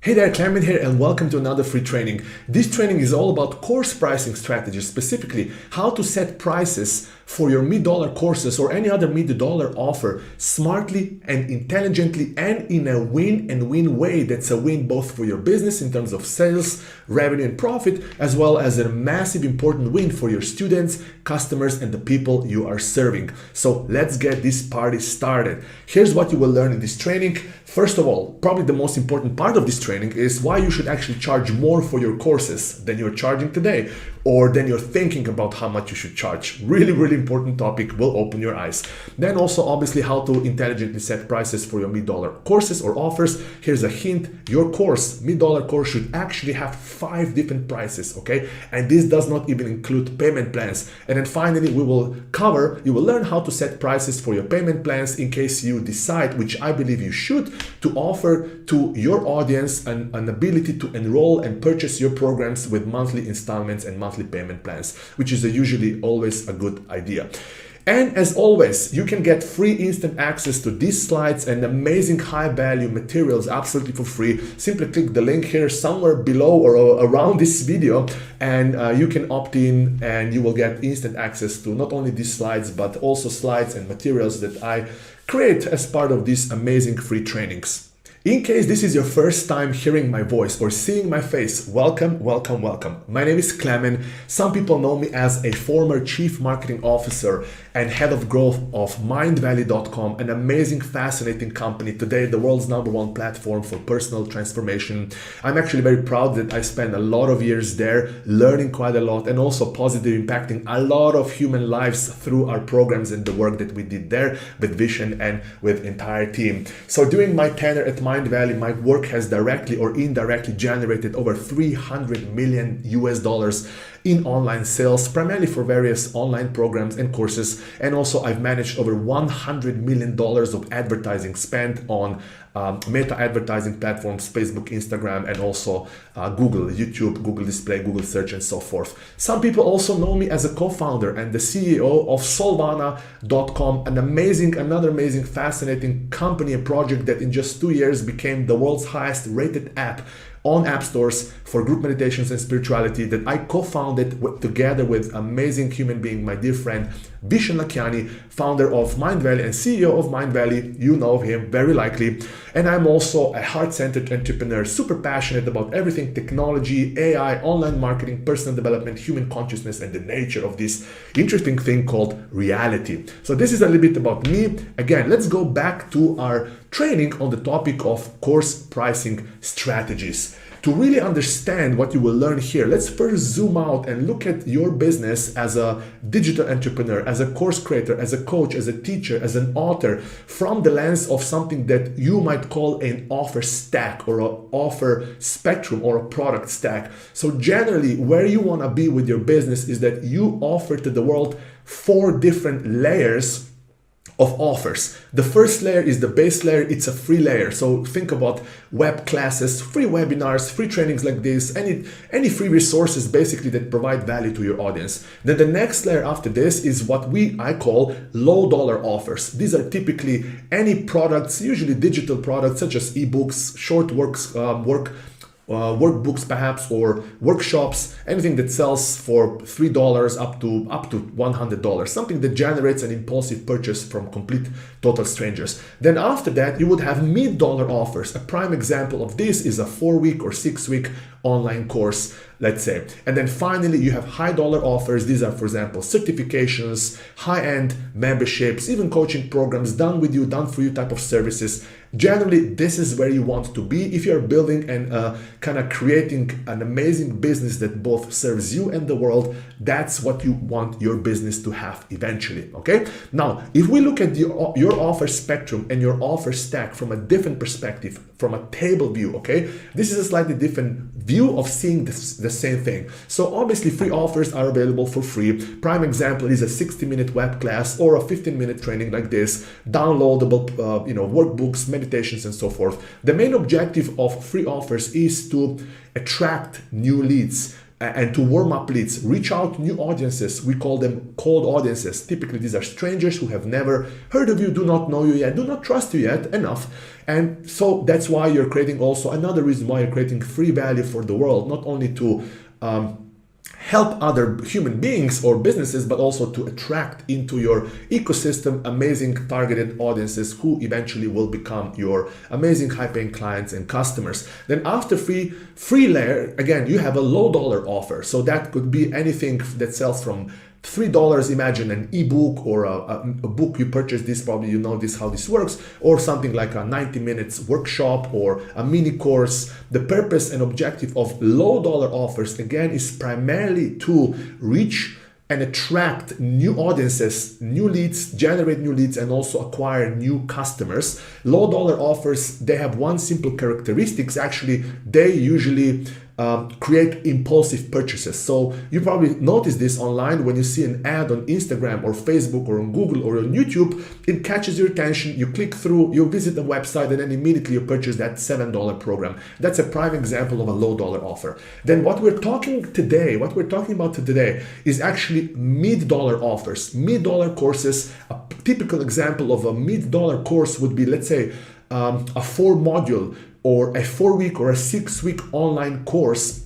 Hey there, Klemen here, and welcome to another free training. This training is all about course pricing strategies, specifically how to set prices for your mid-dollar courses or any other mid-dollar offer smartly and intelligently and in a win and win way. That's a win both for your business in terms of sales, revenue, and profit, as well as a massive important win for your students, customers, and the people you are serving. So let's get this party started. Here's what you will learn in this training. First of all, probably the most important part of this training is why you should actually charge more for your courses than you're charging today, or than you're thinking about how much you should charge. Really important topic, will open your eyes. Then also obviously how to intelligently set prices for your mid-dollar courses or offers. Here's a hint, your course, mid-dollar course, should actually have 5 different prices, okay? And this does not even include payment plans. And then finally, you will learn how to set prices for your payment plans in case you decide, which I believe you should, to offer to your audience an ability to enroll and purchase your programs with monthly installments and monthly payment plans, which is usually always a good idea. And as always, you can get free instant access to these slides and amazing high value materials absolutely for free. Simply click the link here somewhere below or around this video, and you can opt in and you will get instant access to not only these slides, but also slides and materials that I create as part of these amazing free trainings. In case this is your first time hearing my voice or seeing my face, welcome. My name is Klemen. Some people know me as a former chief marketing officer and head of growth of mindvalley.com, an amazing, fascinating company, today the world's #1 platform for personal transformation. I'm actually very proud that I spent a lot of years there, learning quite a lot and also positively impacting a lot of human lives through our programs and the work that we did there with Vision and with entire team. So during my tenure at Mind Valley, my work has directly or indirectly generated over $300 million in online sales, primarily for various online programs and courses. And also I've managed over $100 million of advertising spent on meta advertising platforms, Facebook, Instagram, and also Google, YouTube, Google Display, Google Search, and so forth. Some people also know me as a co-founder and the CEO of Solvana.com, another amazing, fascinating company and project that in just 2 years became the world's highest rated app on app stores for group meditations and spirituality, that I co-founded together with amazing human being, my dear friend Vishen Lakiani, founder of Mind Valley and CEO of Mind Valley. You know him very likely. And I'm also a heart-centered entrepreneur, super passionate about everything technology, AI, online marketing, personal development, human consciousness, and the nature of this interesting thing called reality. So this is a little bit about me. Again, let's go back to our training on the topic of course pricing strategies. To really understand what you will learn here, let's first zoom out and look at your business as a digital entrepreneur, as a course creator, as a coach, as a teacher, as an author, from the lens of something that you might call an offer stack or an offer spectrum or a product stack. So generally, where you want to be with your business is that you offer to the world 4 different layers of offers. The first layer is the base layer. It's a free layer. So think about web classes, free webinars, free trainings like this, any free resources basically that provide value to your audience. Then the next layer after this is what I call low dollar offers. These are typically any products, usually digital products such as ebooks, short workbooks perhaps, or workshops, anything that sells for $3 up to $100, something that generates an impulsive purchase from complete total strangers. Then after that, you would have mid-dollar offers. A prime example of this is a 4-week or 6-week online course, let's say. And then finally, you have high dollar offers. These are, for example, certifications, high-end memberships, even coaching programs, done with you, done for you type of services. Generally, this is where you want to be if you're building and kind of creating an amazing business that both serves you and the world. That's what you want your business to have eventually, okay? Now, if we look at your offer spectrum and your offer stack from a different perspective, from a table view, okay? This is a slightly different view of seeing the same thing. So obviously, free offers are available for free. Prime example is a 60-minute web class or a 15-minute training like this, downloadable, workbooks, meditations, and so forth. The main objective of free offers is to attract new leads, and to warm up leads, reach out new audiences. We call them cold audiences. Typically, these are strangers who have never heard of you, do not know you yet, do not trust you yet enough. And so that's why you're creating also another reason why you're creating free value for the world, not only to help other human beings or businesses, but also to attract into your ecosystem amazing targeted audiences who eventually will become your amazing high-paying clients and customers. Then after free layer, again, you have a low dollar offer. So that could be anything that sells from $3, imagine an ebook or a book you purchase this, probably you know this how this works, or something like a 90 minutes workshop or a mini course. The purpose and objective of low dollar offers again is primarily to reach and attract new audiences, new leads, generate new leads, and also acquire new customers. Low dollar offers, they have one simple characteristics. Actually, they usually create impulsive purchases. So you probably notice this online when you see an ad on Instagram or Facebook or on Google or on YouTube. It catches your attention, you click through, you visit the website, and then immediately you purchase that $7 program. That's a prime example of a low dollar offer. Then what we're talking about today is actually mid-dollar offers, mid-dollar courses. A typical example of a mid-dollar course would be, let's say, a 4-module or a 4-week or a 6-week online course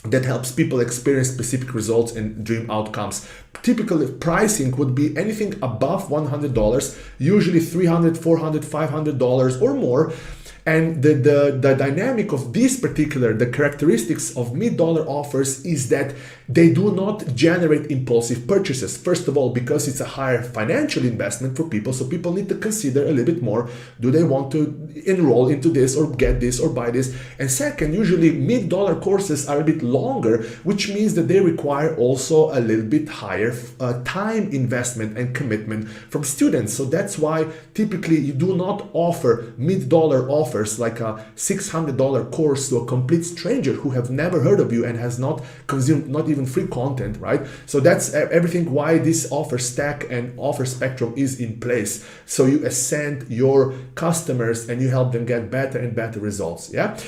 that helps people experience specific results and dream outcomes. Typical pricing would be anything above $100, usually $300, $400, $500 or more. And the dynamic of the characteristics of mid-dollar offers is that they do not generate impulsive purchases. First of all, because it's a higher financial investment for people, so people need to consider a little bit more. Do they want to enroll into this or get this or buy this? And second, usually mid-dollar courses are a bit longer, which means that they require also a little bit higher time investment and commitment from students. So that's why typically you do not offer mid-dollar offers like a $600 course to a complete stranger who have never heard of you and has not consumed not even free content, right? So that's everything why this offer stack and offer spectrum is in place. So you ascend your customers and you help them get better and better results. Yeah.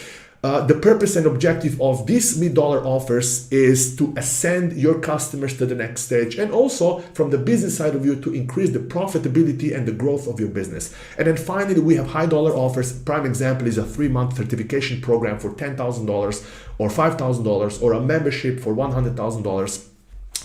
The purpose and objective of these mid-dollar offers is to ascend your customers to the next stage, and also from the business side of you to increase the profitability and the growth of your business. And then finally, we have high-dollar offers. Prime example is a 3-month certification program for $10,000 or $5,000 or a membership for $100,000.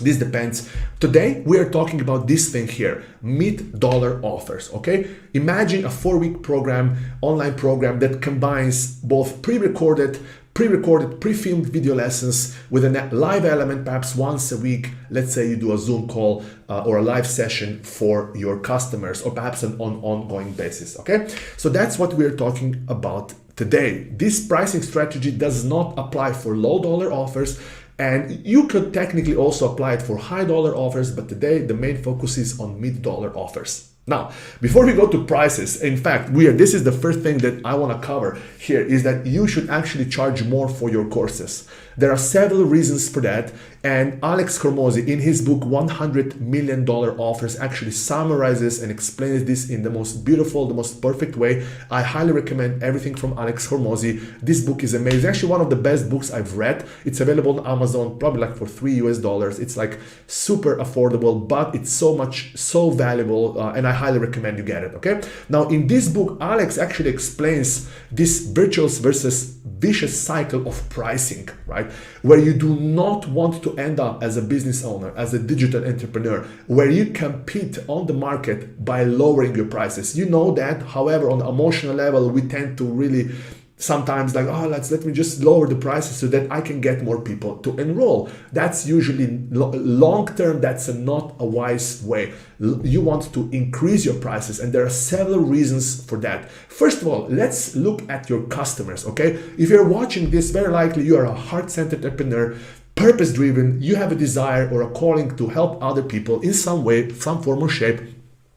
This depends. Today, we are talking about this thing here, mid-dollar offers, okay? Imagine a 4-week program, online program that combines both pre-recorded, pre-filmed video lessons with a live element perhaps once a week. Let's say you do a Zoom call or a live session for your customers, or perhaps on ongoing basis, okay? So that's what we're talking about today. This pricing strategy does not apply for low dollar offers, and you could technically also apply it for high dollar offers, but today the main focus is on mid-dollar offers. Now, before we go to prices, in fact, this is the first thing that I want to cover here, is that you should actually charge more for your courses. There are several reasons for that, and Alex Hormozi in his book $100 Million Offers actually summarizes and explains this in the most beautiful, the most perfect way. I highly recommend everything from Alex Hormozi. This book is amazing. It's actually one of the best books I've read. It's available on Amazon, probably like for $3 US. It's like super affordable, but it's so valuable, and I highly recommend you get it, okay? Now, in this book, Alex actually explains this virtuous versus vicious cycle of pricing, right? Where you do not want to end up as a business owner, as a digital entrepreneur, where you compete on the market by lowering your prices. You know that, however, on the emotional level, we tend to really sometimes like, let me just lower the prices so that I can get more people to enroll. That's usually long term, that's not a wise way. You want to increase your prices, and there are several reasons for that. First of all, let's look at your customers, okay? If you're watching this, very likely you are a heart-centered entrepreneur, purpose-driven, you have a desire or a calling to help other people in some way, some form or shape,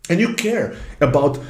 and you care about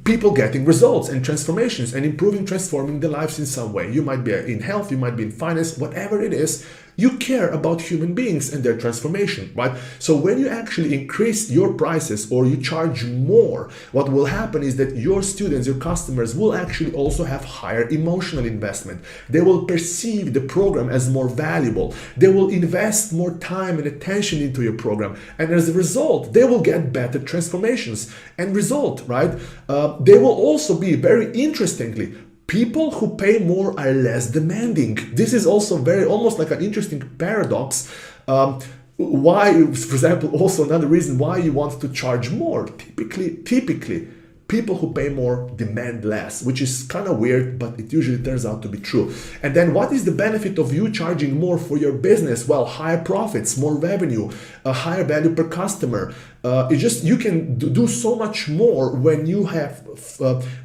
people getting results and transformations and transforming their lives in some way. You might be in health, you might be in finance, whatever it is, You care about human beings and their transformation, right? So when you actually increase your prices or you charge more, what will happen is that your students, your customers will actually also have higher emotional investment. They will perceive the program as more valuable. They will invest more time and attention into your program. And as a result, they will get better transformations and result, right? They will also be, very interestingly, people who pay more are less demanding. This is also very, almost like an interesting paradox. Why, for example, also another reason why you want to charge more. Typically, people who pay more demand less, which is kind of weird, but it usually turns out to be true. And then what is the benefit of you charging more for your business? Well, higher profits, more revenue, a higher value per customer. You can do so much more when you have,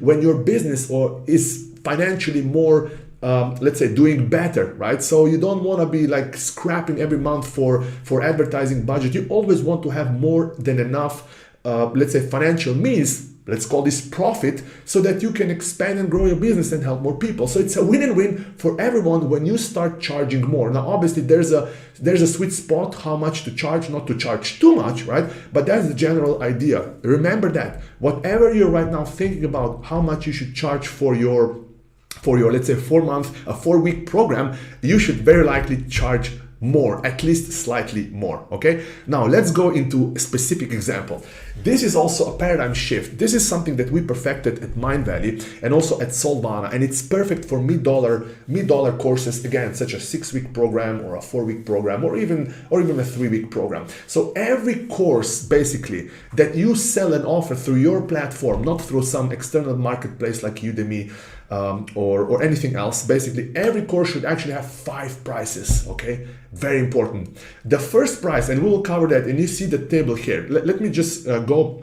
when your business is financially more, let's say, doing better, right? So you don't want to be like scrapping every month for advertising budget. You always want to have more than enough, let's say, financial means. Let's call this profit, so that you can expand and grow your business and help more people. So it's a win-win for everyone when you start charging more. Now, obviously, there's a sweet spot, how much to charge, not to charge too much, right? But that's the general idea. Remember that whatever you're right now thinking about how much you should charge for your let's say 4-week program, you should very likely charge more, at least slightly more. Okay, now let's go into a specific example. This is also a paradigm shift. This is something that we perfected at Mindvalley and also at Solvana, and it's perfect for mid-dollar courses, again, such a 6-week program or a 4-week program or even a 3-week program. So every course basically that you sell and offer through your platform, not through some external marketplace like Udemy, or anything else, basically every course should actually have 5 prices. Okay, very important. The first price, and we will cover that, and you see the table here. Let me just go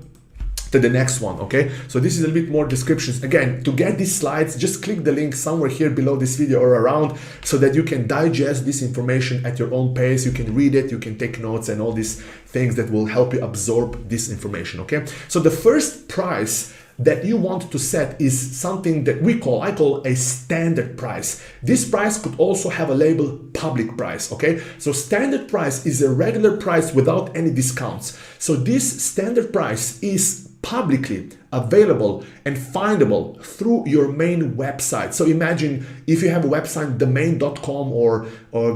to the next one. Okay, so this is a little bit more descriptions. Again, to get these slides, just click the link somewhere here below this video or around, so that you can digest this information at your own pace. You can read it, you can take notes, and all these things that will help you absorb this information. Okay, so the first price that you want to set is something that I call a standard price. This price could also have a label public price. Okay, so standard price is a regular price without any discounts. So this standard price is publicly available and findable through your main website. So imagine if you have a website, domain.com, or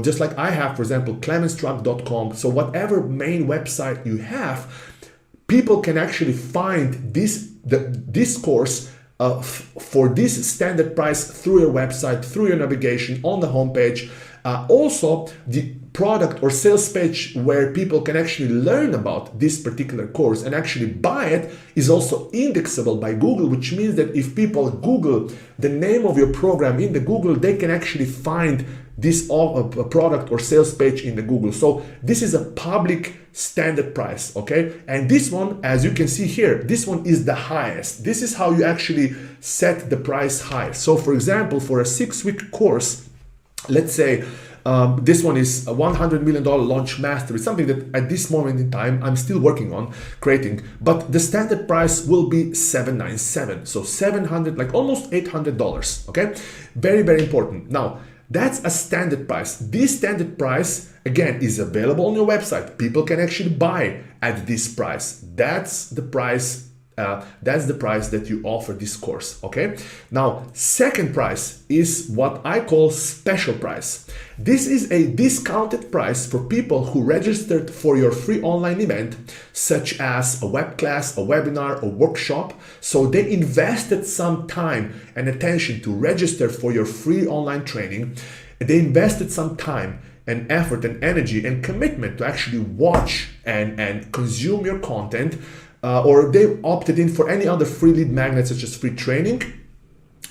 just like I have, for example, klemenstruc.com. So whatever main website you have, people can actually find this course for this standard price through your website, through your navigation on the homepage. Also, the product or sales page where people can actually learn about this particular course and actually buy it is also indexable by Google, which means that if people Google the name of your program in the Google, they can actually find this product or sales page in the Google. So this is a public standard price, okay? And this one, as you can see here, this one is the highest. This is how you actually set the price high. So for example, for a 6-week course, let's say this one is a $100 million launch master. It's something that at this moment in time I'm still working on creating, but the standard price will be $797. So $700, like almost $800, okay? Very, very important. Now, that's a standard price. This standard price, again, is available on your website. People can actually buy at this price. That's the price. That's the price that you offer this course. Okay. Now, second price is what I call special price. This is a discounted price for people who registered for your free online event, such as a web class, a webinar, a workshop. So they invested some time and attention to register for your free online training. They invested some time and effort and energy and commitment to actually watch and consume your content. Or they opted in for any other free lead magnet, such as free training.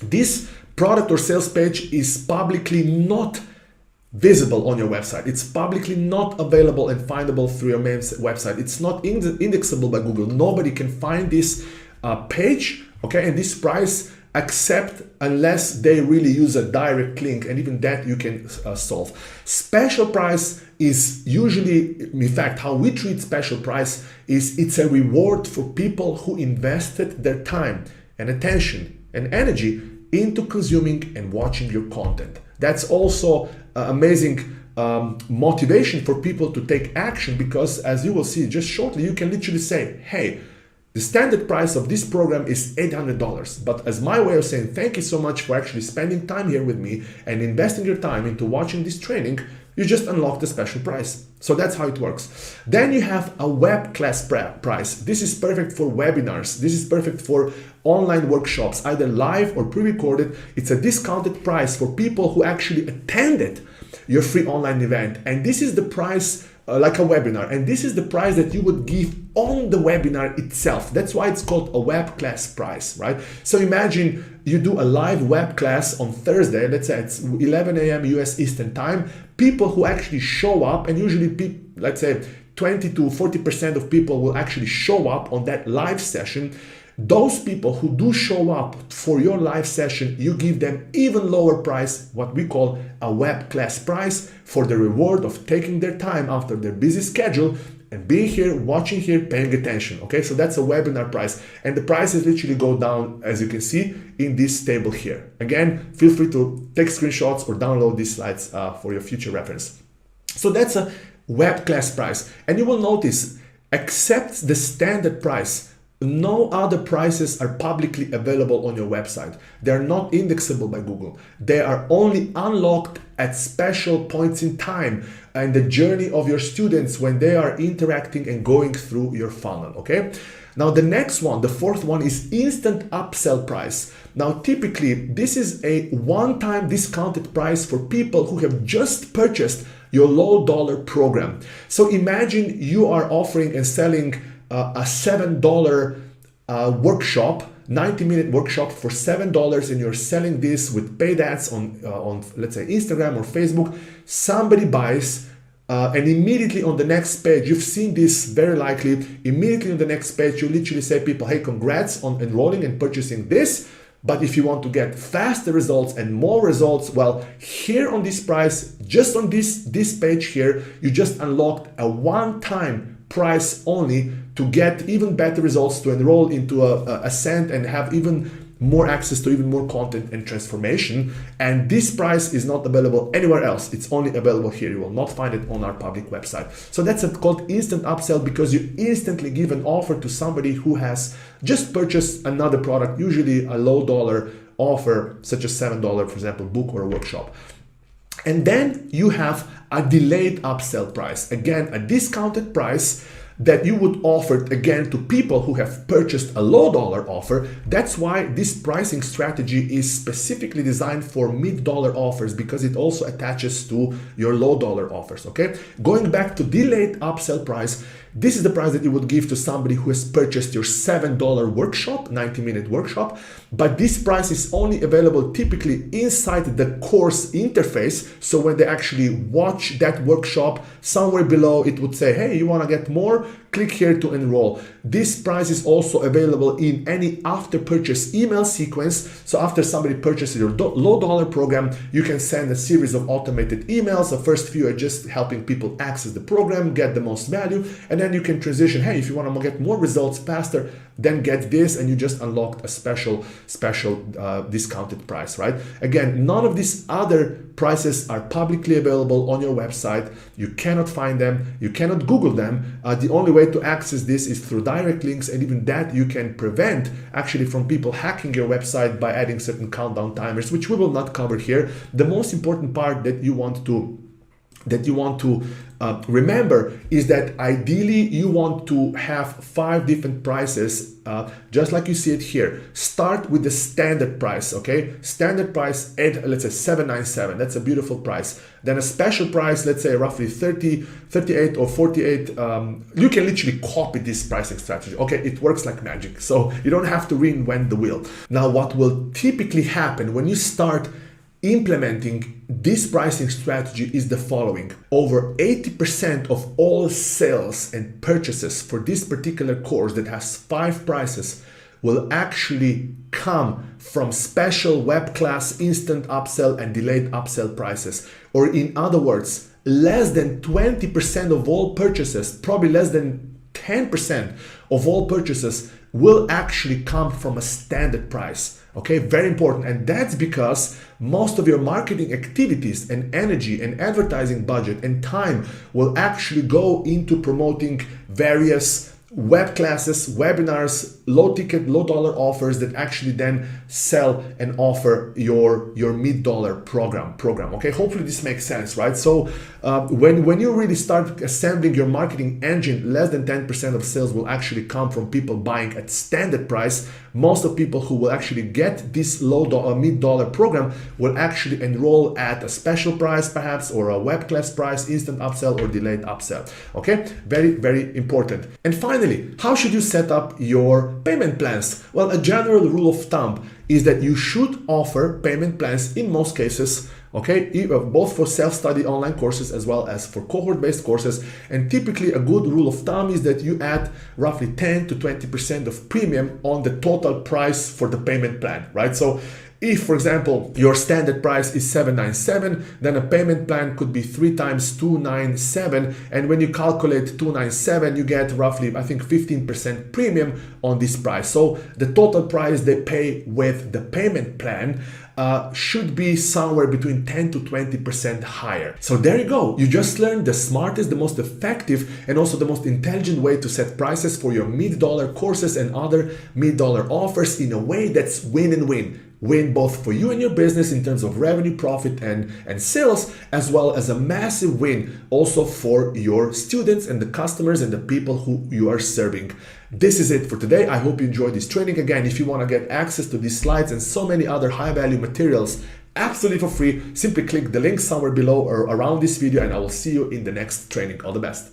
This product or sales page is publicly not visible on your website. It's publicly not available and findable through your main website. It's not indexable by Google. Nobody can find this page, okay, and this price except unless they really use a direct link, and even that you can solve. Special price is usually, in fact, how we treat special price is it's a reward for people who invested their time and attention and energy into consuming and watching your content. That's also amazing motivation for people to take action, because as you will see just shortly, you can literally say, hey, the standard price of this program is $800, but as my way of saying thank you so much for actually spending time here with me and investing your time into watching this training, you just unlock the special price. So that's how it works. Then you have a web class price. This is perfect for webinars. This is perfect for online workshops, either live or pre-recorded. It's a discounted price for people who actually attended your free online event. And this is the price like a webinar, and this is the price that you would give on the webinar itself. That's why it's called a web class price, right? So imagine you do a live web class on Thursday, let's say it's 11 a.m. US Eastern time. People who actually show up, and usually let's say 20 to 40% of people will actually show up on that live session. Those people who do show up for your live session, you give them even lower price, what we call a web class price, for the reward of taking their time after their busy schedule and being here, watching here, paying attention. Okay, so that's a webinar price, and the prices literally go down, as you can see in this table here. Again, feel free to take screenshots or download these slides for your future reference. So that's a web class price, and you will notice, except the standard price, no other prices are publicly available on your website. They are not indexable by Google. They are only unlocked at special points in time and the journey of your students when they are interacting and going through your funnel, okay? Now the next one, the fourth one, is instant upsell price. Now typically this is a one-time discounted price for people who have just purchased your low dollar program. So imagine you are offering and selling a $7 workshop, 90-minute workshop for $7, and you're selling this with paid ads on let's say Instagram or Facebook. Somebody buys, and immediately on the next page, you've seen this very likely, immediately on the next page, you literally say people, hey, congrats on enrolling and purchasing this. But if you want to get faster results and more results, well, here on this price, just on this page here, you just unlocked a one-time price only to get even better results, to enroll into a Ascent and have even more access to even more content and transformation. And this price is not available anywhere else. It's only available here. You will not find it on our public website. So that's called instant upsell, because you instantly give an offer to somebody who has just purchased another product, usually a low dollar offer, such as $7, for example, book or a workshop. And then you have a delayed upsell price. Again, a discounted price that you would offer again to people who have purchased a low dollar offer. That's why this pricing strategy is specifically designed for mid-dollar offers, because it also attaches to your low dollar offers, okay? Going back to delayed upsell price, this is the price that you would give to somebody who has purchased your $7 workshop, 90-minute workshop, but this price is only available typically inside the course interface. So when they actually watch that workshop, somewhere below it would say, hey, you want to get more? Click here to enroll. This price is also available in any after purchase email sequence. So after somebody purchases your low dollar program, you can send a series of automated emails. The first few are just helping people access the program, get the most value, and then you can transition. Hey, if you want to get more results faster, then get this, and you just unlocked a special discounted price, right? Again, none of these other prices are publicly available on your website. You cannot find them. You cannot Google them. The only way to access this is through direct links, and even that you can prevent actually from people hacking your website by adding certain countdown timers, which we will not cover here. The most important part that you want to remember is that ideally you want to have 5 different prices, just like you see it here. Start with the standard price, okay? Standard price at, let's say, $7.97. That's a beautiful price. Then a special price, let's say roughly 30, 38 or 48. You can literally copy this pricing strategy, okay? It works like magic, so you don't have to reinvent the wheel. Now, what will typically happen when you start implementing this pricing strategy is the following. Over 80% of all sales and purchases for this particular course that has 5 prices will actually come from special web class, instant upsell, and delayed upsell prices. Or in other words, less than 20% of all purchases, probably less than 10% of all purchases will actually come from a standard price. Okay, very important. And that's because most of your marketing activities and energy and advertising budget and time will actually go into promoting various web classes, webinars, low ticket, low dollar offers that actually then sell and offer your mid-dollar program. Okay, hopefully this makes sense, right? So when you really start assembling your marketing engine, less than 10% of sales will actually come from people buying at standard price. Most of people who will actually get this mid-dollar program will actually enroll at a special price perhaps, or a web class price, instant upsell or delayed upsell. Okay, very, very important. And finally, how should you set up your payment plans? Well, a general rule of thumb is that you should offer payment plans in most cases, okay, both for self-study online courses as well as for cohort-based courses. And typically a good rule of thumb is that you add roughly 10 to 20% of premium on the total price for the payment plan, right? So if, for example, your standard price is $797, then a payment plan could be 3 times $297. And when you calculate $297, you get roughly, I think, 15% premium on this price. So the total price they pay with the payment plan should be somewhere between 10 to 20% higher. So there you go. You just learned the smartest, the most effective, and also the most intelligent way to set prices for your mid-dollar courses and other mid-dollar offers in a way that's win and win. Win both for you and your business in terms of revenue, profit, and sales, as well as a massive win also for your students and the customers and the people who you are serving. This is it for today. I hope you enjoyed this training. Again, if you want to get access to these slides and so many other high-value materials absolutely for free, simply click the link somewhere below or around this video, and I will see you in the next training. All the best.